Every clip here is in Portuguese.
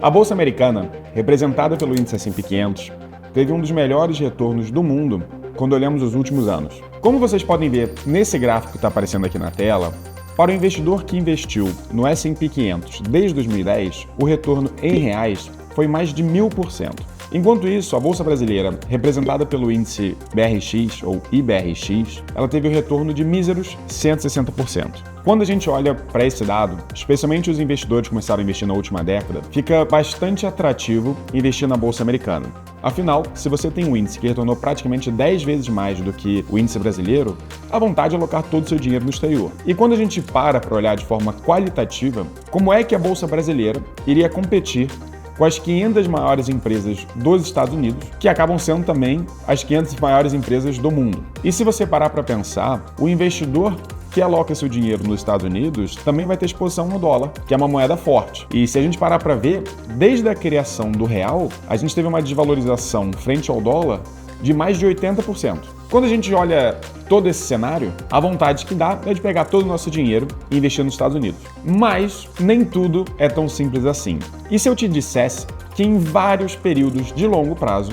A Bolsa Americana, representada pelo índice S&P 500, teve um dos melhores retornos do mundo quando olhamos os últimos anos. Como vocês podem ver nesse gráfico que está aparecendo aqui na tela, para o investidor que investiu no S&P 500 desde 2010, o retorno em reais foi mais de 1000%. Enquanto isso, a Bolsa Brasileira, representada pelo índice BRX ou IBRX, ela teve o retorno de míseros 160%. Quando a gente olha para esse dado, especialmente os investidores que começaram a investir na última década, fica bastante atrativo investir na Bolsa Americana. Afinal, se você tem um índice que retornou praticamente 10 vezes mais do que o índice brasileiro, a vontade é alocar todo o seu dinheiro no exterior. E quando a gente para olhar de forma qualitativa, como é que a Bolsa Brasileira iria competir com as 500 maiores empresas dos Estados Unidos, que acabam sendo também as 500 maiores empresas do mundo. E se você parar para pensar, o investidor que aloca seu dinheiro nos Estados Unidos também vai ter exposição no dólar, que é uma moeda forte. E se a gente parar para ver, desde a criação do real, a gente teve uma desvalorização frente ao dólar de mais de 80%. Quando a gente olha todo esse cenário, a vontade que dá é de pegar todo o nosso dinheiro e investir nos Estados Unidos. Mas nem tudo é tão simples assim. E se eu te dissesse que em vários períodos de longo prazo,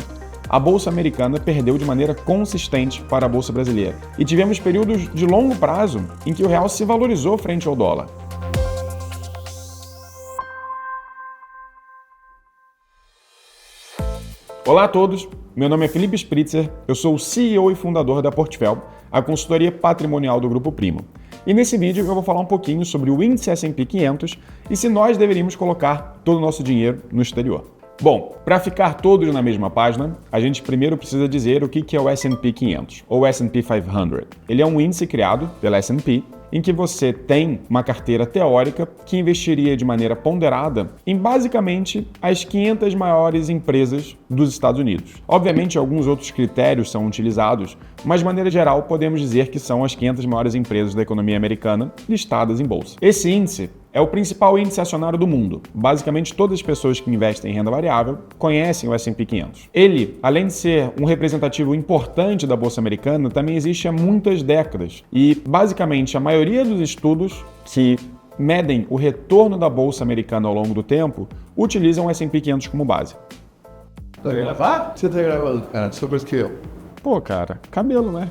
a Bolsa Americana perdeu de maneira consistente para a Bolsa Brasileira. E tivemos períodos de longo prazo em que o real se valorizou frente ao dólar. Olá a todos, meu nome é Felipe Spritzer, eu sou o CEO e fundador da Portfel, a consultoria patrimonial do Grupo Primo. E nesse vídeo eu vou falar um pouquinho sobre o índice S&P 500 e se nós deveríamos colocar todo o nosso dinheiro no exterior. Bom, para ficar todos na mesma página, a gente primeiro precisa dizer o que é o S&P 500, ou S&P 500. Ele é um índice criado pela S&P, em que você tem uma carteira teórica que investiria de maneira ponderada em basicamente as 500 maiores empresas dos Estados Unidos. Obviamente, alguns outros critérios são utilizados, mas de maneira geral podemos dizer que são as 500 maiores empresas da economia americana listadas em bolsa. Esse índice é o principal índice acionário do mundo. Basicamente, todas as pessoas que investem em renda variável conhecem o S&P 500. Ele, além de ser um representativo importante da Bolsa Americana, também existe há muitas décadas. E, basicamente, a maioria dos estudos que medem o retorno da Bolsa Americana ao longo do tempo utilizam o S&P 500 como base. Vai gravar? Você tá gravando, cara? Sobre isso que eu. Pô, cara, cabelo, né?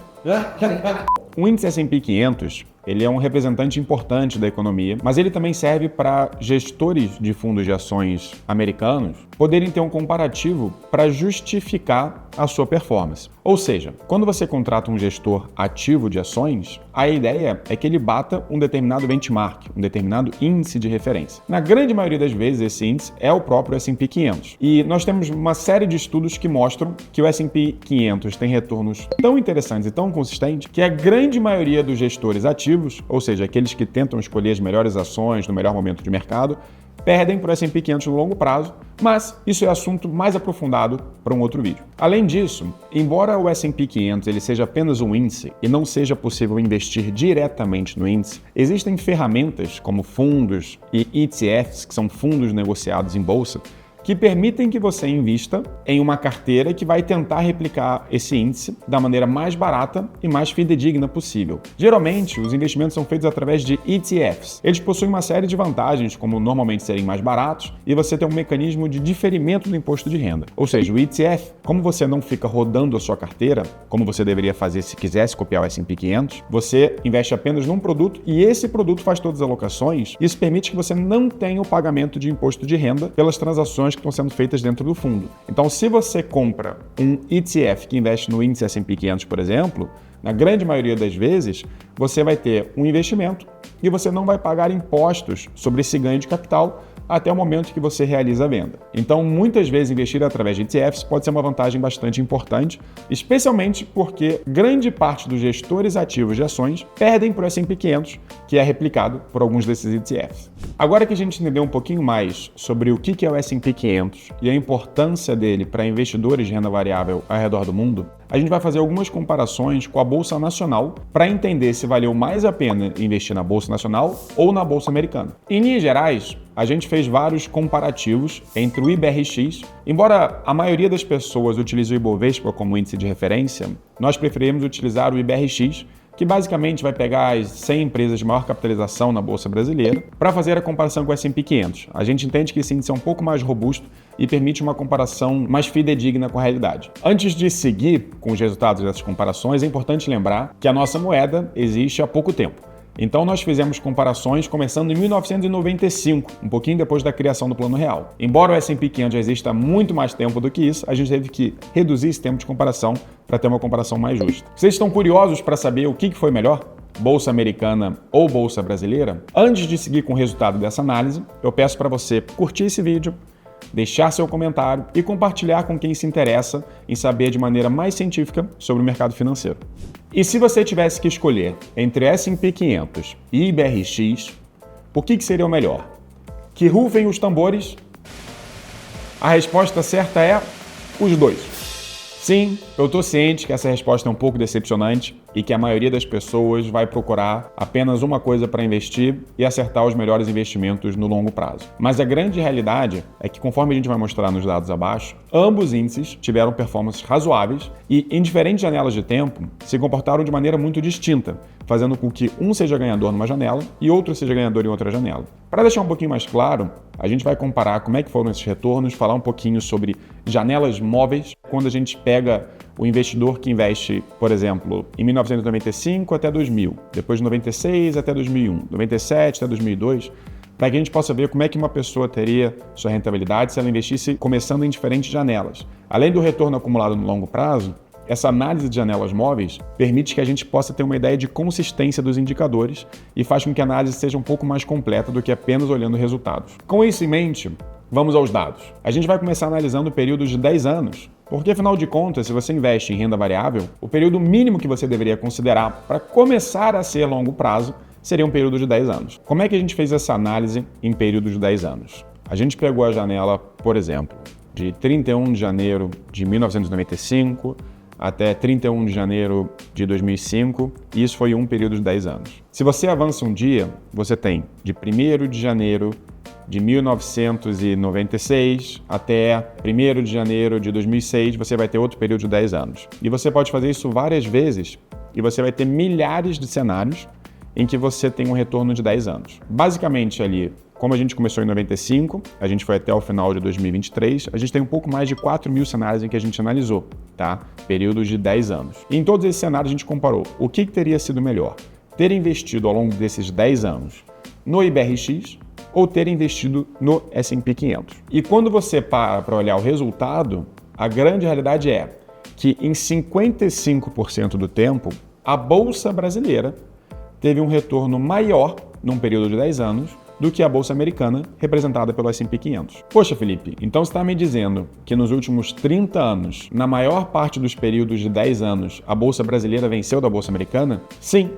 O índice S&P 500, ele é um representante importante da economia, mas ele também serve para gestores de fundos de ações americanos poderem ter um comparativo para justificar a sua performance. Ou seja, quando você contrata um gestor ativo de ações, a ideia é que ele bata um determinado benchmark, um determinado índice de referência. Na grande maioria das vezes, esse índice é o próprio S&P 500. E nós temos uma série de estudos que mostram que o S&P 500 tem retornos tão interessantes e tão consistentes que a grande maioria dos gestores ativos, ou seja, aqueles que tentam escolher as melhores ações no melhor momento de mercado, perdem para o S&P 500 no longo prazo, mas isso é assunto mais aprofundado para um outro vídeo. Além disso, embora o S&P 500 ele seja apenas um índice e não seja possível investir diretamente no índice, existem ferramentas como fundos e ETFs, que são fundos negociados em bolsa, que permitem que você invista em uma carteira que vai tentar replicar esse índice da maneira mais barata e mais fidedigna possível. Geralmente, os investimentos são feitos através de ETFs. Eles possuem uma série de vantagens, como normalmente serem mais baratos, e você tem um mecanismo de diferimento do imposto de renda. Ou seja, o ETF, como você não fica rodando a sua carteira, como você deveria fazer se quisesse copiar o S&P 500, você investe apenas num produto e esse produto faz todas as alocações. Isso permite que você não tenha o pagamento de imposto de renda pelas transações que estão sendo feitas dentro do fundo. Então, se você compra um ETF que investe no índice S&P 500, por exemplo, na grande maioria das vezes, você vai ter um investimento e você não vai pagar impostos sobre esse ganho de capital até o momento que você realiza a venda. Então, muitas vezes, investir através de ETFs pode ser uma vantagem bastante importante, especialmente porque grande parte dos gestores ativos de ações perdem para o S&P 500, que é replicado por alguns desses ETFs. Agora que a gente entendeu um pouquinho mais sobre o que é o S&P 500 e a importância dele para investidores de renda variável ao redor do mundo, a gente vai fazer algumas comparações com a Bolsa Nacional para entender se valeu mais a pena investir na Bolsa Nacional ou na Bolsa Americana. Em linhas gerais, a gente fez vários comparativos entre o IBRX. Embora a maioria das pessoas utilize o Ibovespa como índice de referência, nós preferimos utilizar o IBRX, que basicamente vai pegar as 100 empresas de maior capitalização na Bolsa Brasileira para fazer a comparação com o S&P 500. A gente entende que esse índice é um pouco mais robusto e permite uma comparação mais fidedigna com a realidade. Antes de seguir com os resultados dessas comparações, é importante lembrar que a nossa moeda existe há pouco tempo. Então nós fizemos comparações começando em 1995, um pouquinho depois da criação do Plano Real. Embora o S&P 500 já exista há muito mais tempo do que isso, a gente teve que reduzir esse tempo de comparação para ter uma comparação mais justa. Vocês estão curiosos para saber o que foi melhor? Bolsa americana ou Bolsa brasileira? Antes de seguir com o resultado dessa análise, eu peço para você curtir esse vídeo, deixar seu comentário e compartilhar com quem se interessa em saber de maneira mais científica sobre o mercado financeiro. E se você tivesse que escolher entre S&P 500 e IBRX, o que seria o melhor? Que rufem os tambores? A resposta certa é os dois. Sim, eu estou ciente que essa resposta é um pouco decepcionante e que a maioria das pessoas vai procurar apenas uma coisa para investir e acertar os melhores investimentos no longo prazo. Mas a grande realidade é que, conforme a gente vai mostrar nos dados abaixo, ambos índices tiveram performances razoáveis e, em diferentes janelas de tempo, se comportaram de maneira muito distinta, fazendo com que um seja ganhador numa janela e outro seja ganhador em outra janela. Para deixar um pouquinho mais claro, a gente vai comparar como é que foram esses retornos, falar um pouquinho sobre janelas móveis, quando a gente pega o investidor que investe, por exemplo, em 1995 até 2000, depois de 96 até 2001, 97 até 2002, para que a gente possa ver como é que uma pessoa teria sua rentabilidade se ela investisse começando em diferentes janelas. Além do retorno acumulado no longo prazo, essa análise de janelas móveis permite que a gente possa ter uma ideia de consistência dos indicadores e faz com que a análise seja um pouco mais completa do que apenas olhando resultados. Com isso em mente, vamos aos dados. A gente vai começar analisando períodos de 10 anos, porque afinal de contas, se você investe em renda variável, o período mínimo que você deveria considerar para começar a ser longo prazo seria um período de 10 anos. Como é que a gente fez essa análise em períodos de 10 anos? A gente pegou a janela, por exemplo, de 31 de janeiro de 1995 até 31 de janeiro de 2005, e isso foi um período de 10 anos. Se você avança um dia, você tem de 1º de janeiro de 1996 até 1º de janeiro de 2006, você vai ter outro período de 10 anos. E você pode fazer isso várias vezes e você vai ter milhares de cenários em que você tem um retorno de 10 anos. Basicamente ali, como a gente começou em 95, a gente foi até o final de 2023, a gente tem um pouco mais de 4.000 cenários em que a gente analisou, tá? Períodos de 10 anos. E em todos esses cenários a gente comparou o que teria sido melhor, ter investido ao longo desses 10 anos no IBRX ou ter investido no S&P 500. E quando você para olhar o resultado, a grande realidade é que em 55% do tempo, a Bolsa Brasileira teve um retorno maior num período de 10 anos do que a Bolsa Americana, representada pelo S&P 500. Poxa, Felipe, então você está me dizendo que nos últimos 30 anos, na maior parte dos períodos de 10 anos, a Bolsa Brasileira venceu da Bolsa Americana? Sim.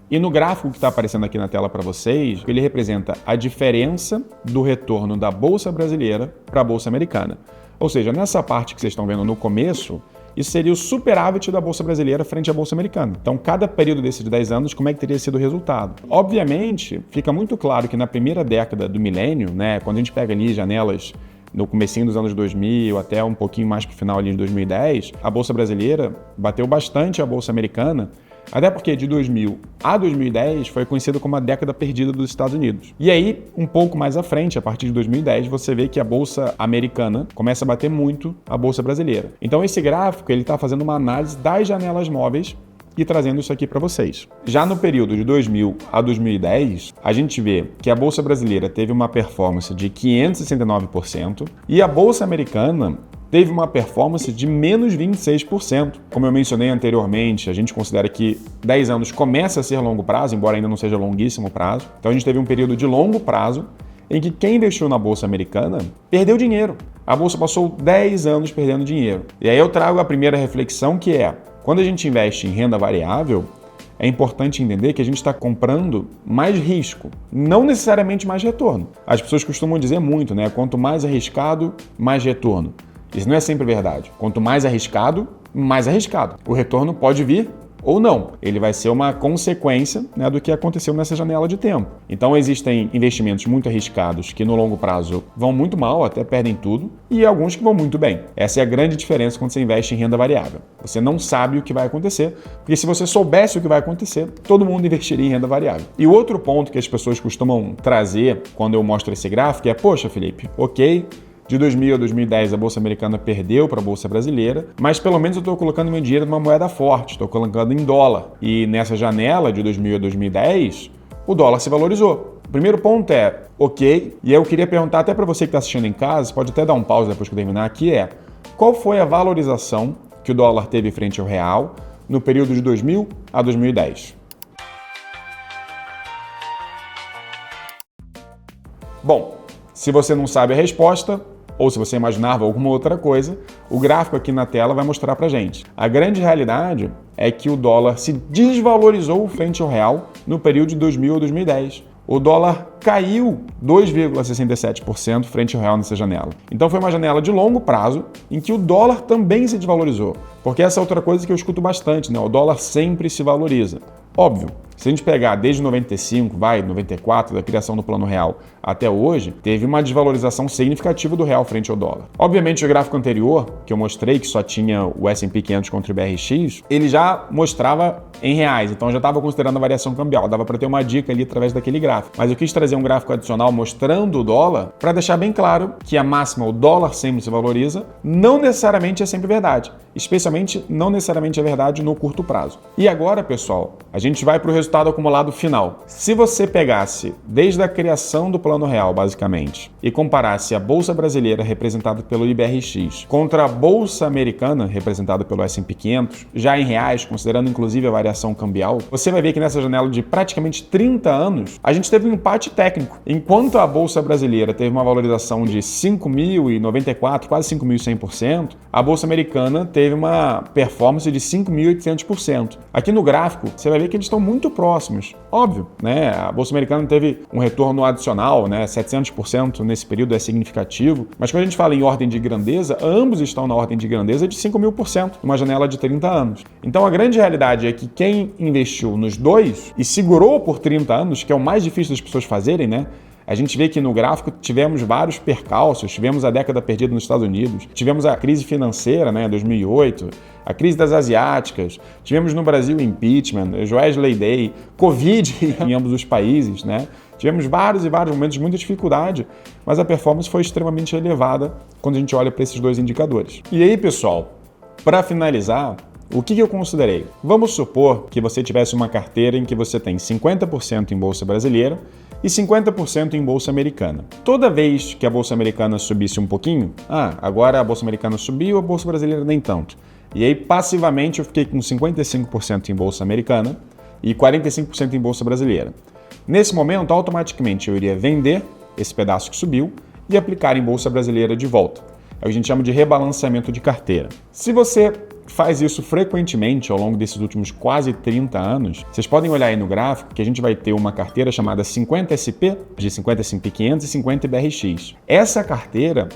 E no gráfico que está aparecendo aqui na tela para vocês, ele representa a diferença do retorno da Bolsa Brasileira para a Bolsa Americana. Ou seja, nessa parte que vocês estão vendo no começo, isso seria o superávit da Bolsa Brasileira frente à Bolsa Americana. Então, cada período desses de 10 anos, como é que teria sido o resultado? Obviamente, fica muito claro que na primeira década do milênio, né, quando a gente pega ali janelas no comecinho dos anos 2000 até um pouquinho mais para o final ali de 2010, a Bolsa Brasileira bateu bastante a Bolsa Americana, até porque de 2000 a 2010 foi conhecido como a década perdida dos Estados Unidos. E aí, um pouco mais à frente, a partir de 2010, você vê que a Bolsa Americana começa a bater muito a Bolsa Brasileira. Então esse gráfico ele está fazendo uma análise das janelas móveis e trazendo isso aqui para vocês. Já no período de 2000 a 2010, a gente vê que a Bolsa Brasileira teve uma performance de 569% e a Bolsa Americana teve uma performance de menos 26%. Como eu mencionei anteriormente, a gente considera que 10 anos começa a ser longo prazo, embora ainda não seja longuíssimo prazo. Então a gente teve um período de longo prazo em que quem investiu na Bolsa Americana perdeu dinheiro. A Bolsa passou 10 anos perdendo dinheiro. E aí eu trago a primeira reflexão, que é, quando a gente investe em renda variável, é importante entender que a gente está comprando mais risco, não necessariamente mais retorno. As pessoas costumam dizer muito, né? Quanto mais arriscado, mais retorno. Isso não é sempre verdade. Quanto mais arriscado, mais arriscado. O retorno pode vir ou não. Ele vai ser uma consequência, né, do que aconteceu nessa janela de tempo. Então existem investimentos muito arriscados que no longo prazo vão muito mal, até perdem tudo, e alguns que vão muito bem. Essa é a grande diferença quando você investe em renda variável. Você não sabe o que vai acontecer, porque se você soubesse o que vai acontecer, todo mundo investiria em renda variável. E o outro ponto que as pessoas costumam trazer quando eu mostro esse gráfico é, poxa, Felipe, ok, de 2000 a 2010 a Bolsa Americana perdeu para a Bolsa Brasileira, mas pelo menos eu estou colocando meu dinheiro numa moeda forte, estou colocando em dólar. E nessa janela de 2000 a 2010, o dólar se valorizou. O primeiro ponto é, ok, e eu queria perguntar até para você que está assistindo em casa, pode até dar um pause depois que eu terminar aqui, qual foi a valorização que o dólar teve frente ao real no período de 2000 a 2010? Bom, se você não sabe a resposta, ou se você imaginava alguma outra coisa, o gráfico aqui na tela vai mostrar pra gente. A grande realidade é que o dólar se desvalorizou frente ao real no período de 2000 a 2010. O dólar caiu 2,67% frente ao real nessa janela. Então foi uma janela de longo prazo em que o dólar também se desvalorizou. Porque essa é outra coisa que eu escuto bastante, né? O dólar sempre se valoriza. Óbvio, se a gente pegar desde 95, 94, da criação do Plano Real até hoje, teve uma desvalorização significativa do real frente ao dólar. Obviamente, o gráfico anterior, que eu mostrei, que só tinha o S&P 500 contra o IBRX, ele já mostrava em reais, então eu já estava considerando a variação cambial, dava para ter uma dica ali através daquele gráfico. Mas eu quis trazer um gráfico adicional mostrando o dólar para deixar bem claro que a máxima, o dólar sempre se valoriza, não necessariamente é sempre verdade. Especialmente, não necessariamente é verdade no curto prazo. E agora, pessoal, a gente vai para o resultado acumulado final. Se você pegasse desde a criação do Plano Real, basicamente, e comparasse a Bolsa Brasileira, representada pelo IBRX, contra a Bolsa Americana, representada pelo S&P 500, já em reais, considerando inclusive a variação cambial, você vai ver que nessa janela de praticamente 30 anos, a gente teve um empate técnico. Enquanto a Bolsa Brasileira teve uma valorização de 5.094, quase 5.100%, a Bolsa Americana teve uma performance de 5.800%. Aqui no gráfico, você vai ver que eles estão muito próximos. Óbvio, né? A Bolsa Americana teve um retorno adicional, né? 700% nesse período é significativo. Mas quando a gente fala em ordem de grandeza, ambos estão na ordem de grandeza de 5.000%, numa janela de 30 anos. Então a grande realidade é que quem investiu nos dois e segurou por 30 anos, que é o mais difícil das pessoas fazerem, né? A gente vê que no gráfico tivemos vários percalços, tivemos a década perdida nos Estados Unidos, tivemos a crise financeira, né, 2008, a crise das asiáticas, tivemos no Brasil impeachment, Wesley Day, Covid em ambos os países, né? Tivemos vários e vários momentos de muita dificuldade, mas a performance foi extremamente elevada quando a gente olha para esses dois indicadores. E aí, pessoal, para finalizar, o que eu considerei? Vamos supor que você tivesse uma carteira em que você tem 50% em Bolsa Brasileira e 50% em Bolsa Americana. Toda vez que a Bolsa Americana subisse um pouquinho, agora a Bolsa Americana subiu, a Bolsa Brasileira nem tanto. E aí, passivamente, eu fiquei com 55% em Bolsa Americana e 45% em Bolsa Brasileira. Nesse momento, automaticamente, eu iria vender esse pedaço que subiu e aplicar em Bolsa Brasileira de volta. É o que a gente chama de rebalanceamento de carteira. Se você faz isso frequentemente ao longo desses últimos quase 30 anos, vocês podem olhar aí no gráfico que a gente vai ter uma carteira chamada 50SP, de 50 S&P 500 e 50 IBRX. Essa carteira,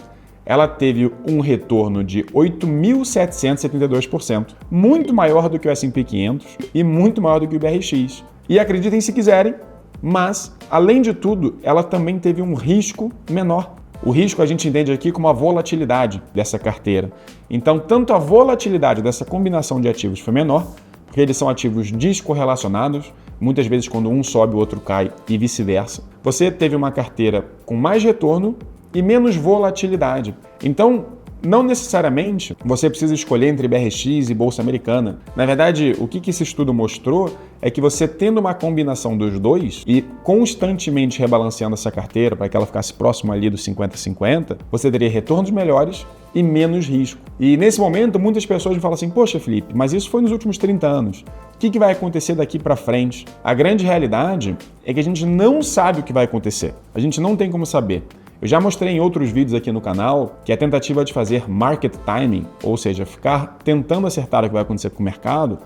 ela teve um retorno de 8.772%, muito maior do que o S&P 500 e muito maior do que o IBRX. E acreditem se quiserem, mas, além de tudo, ela também teve um risco menor. O risco a gente entende aqui como a volatilidade dessa carteira. Então, tanto a volatilidade dessa combinação de ativos foi menor, porque eles são ativos descorrelacionados, muitas vezes quando um sobe o outro cai e vice-versa. Você teve uma carteira com mais retorno e menos volatilidade. Então, não necessariamente você precisa escolher entre BRX e Bolsa Americana. Na verdade, o que esse estudo mostrou é que você tendo uma combinação dos dois e constantemente rebalanceando essa carteira para que ela ficasse próxima ali dos 50-50, você teria retornos melhores e menos risco. E nesse momento, muitas pessoas falam assim, poxa, Felipe, mas isso foi nos últimos 30 anos. O que vai acontecer daqui para frente? A grande realidade é que a gente não sabe o que vai acontecer. A gente não tem como saber. Eu já mostrei em outros vídeos aqui no canal que a tentativa de fazer market timing, ou seja, ficar tentando acertar o que vai acontecer com o mercado,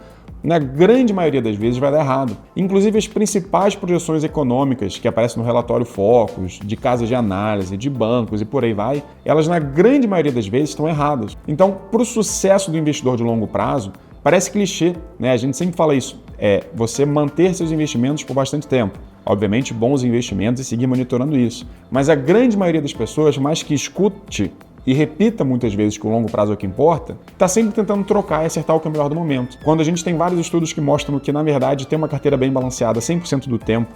na grande maioria das vezes vai dar errado. Inclusive as principais projeções econômicas que aparecem no relatório Focus, de casas de análise, de bancos e por aí vai, elas na grande maioria das vezes estão erradas. Então, para o sucesso do investidor de longo prazo, Parece clichê, né? A gente sempre fala isso, você manter seus investimentos por bastante tempo. Obviamente, bons investimentos e seguir monitorando isso. Mas a grande maioria das pessoas, mais que escute e repita muitas vezes que o longo prazo é o que importa, está sempre tentando trocar e acertar o que é melhor do momento. Quando a gente tem vários estudos que mostram que, na verdade, ter uma carteira bem balanceada 100% do tempo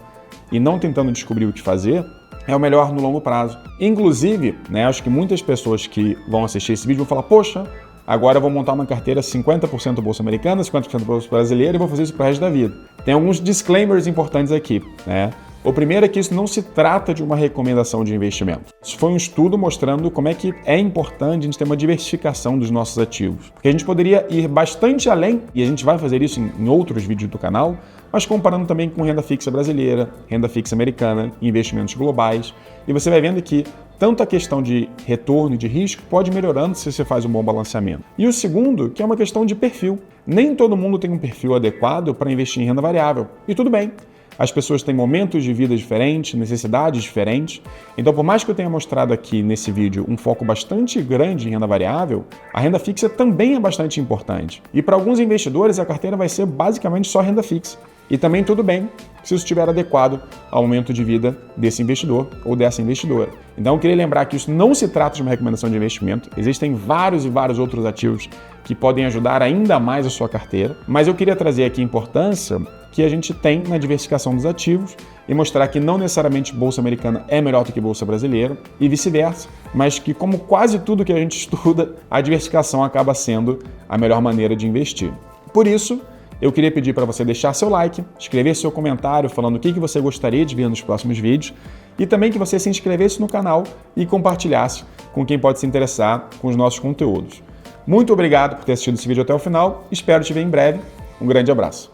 e não tentando descobrir o que fazer, é o melhor no longo prazo. Inclusive, né, acho que muitas pessoas que vão assistir esse vídeo vão falar, poxa, agora eu vou montar uma carteira 50% bolsa americana, 50% bolsa brasileira e vou fazer isso pro resto da vida. Tem alguns disclaimers importantes aqui, né? O primeiro é que isso não se trata de uma recomendação de investimento. Isso foi um estudo mostrando como é que é importante a gente ter uma diversificação dos nossos ativos. Porque a gente poderia ir bastante além, e a gente vai fazer isso em outros vídeos do canal, mas comparando também com renda fixa brasileira, renda fixa americana, investimentos globais. E você vai vendo que tanto a questão de retorno e de risco pode ir melhorando se você faz um bom balanceamento. E o segundo, que é uma questão de perfil. Nem todo mundo tem um perfil adequado para investir em renda variável. E tudo bem. As pessoas têm momentos de vida diferentes, necessidades diferentes. Então, por mais que eu tenha mostrado aqui nesse vídeo um foco bastante grande em renda variável, a renda fixa também é bastante importante. E para alguns investidores, a carteira vai ser basicamente só renda fixa. E também tudo bem se isso estiver adequado ao momento de vida desse investidor ou dessa investidora. Então, eu queria lembrar que isso não se trata de uma recomendação de investimento. Existem vários e vários outros ativos que podem ajudar ainda mais a sua carteira. Mas eu queria trazer aqui a importância que a gente tem na diversificação dos ativos e mostrar que não necessariamente bolsa americana é melhor do que bolsa brasileira e vice-versa, mas que, como quase tudo que a gente estuda, a diversificação acaba sendo a melhor maneira de investir. Por isso, eu queria pedir para você deixar seu like, escrever seu comentário falando o que você gostaria de ver nos próximos vídeos e também que você se inscrevesse no canal e compartilhasse com quem pode se interessar com os nossos conteúdos. Muito obrigado por ter assistido esse vídeo até o final, espero te ver em breve. Um grande abraço.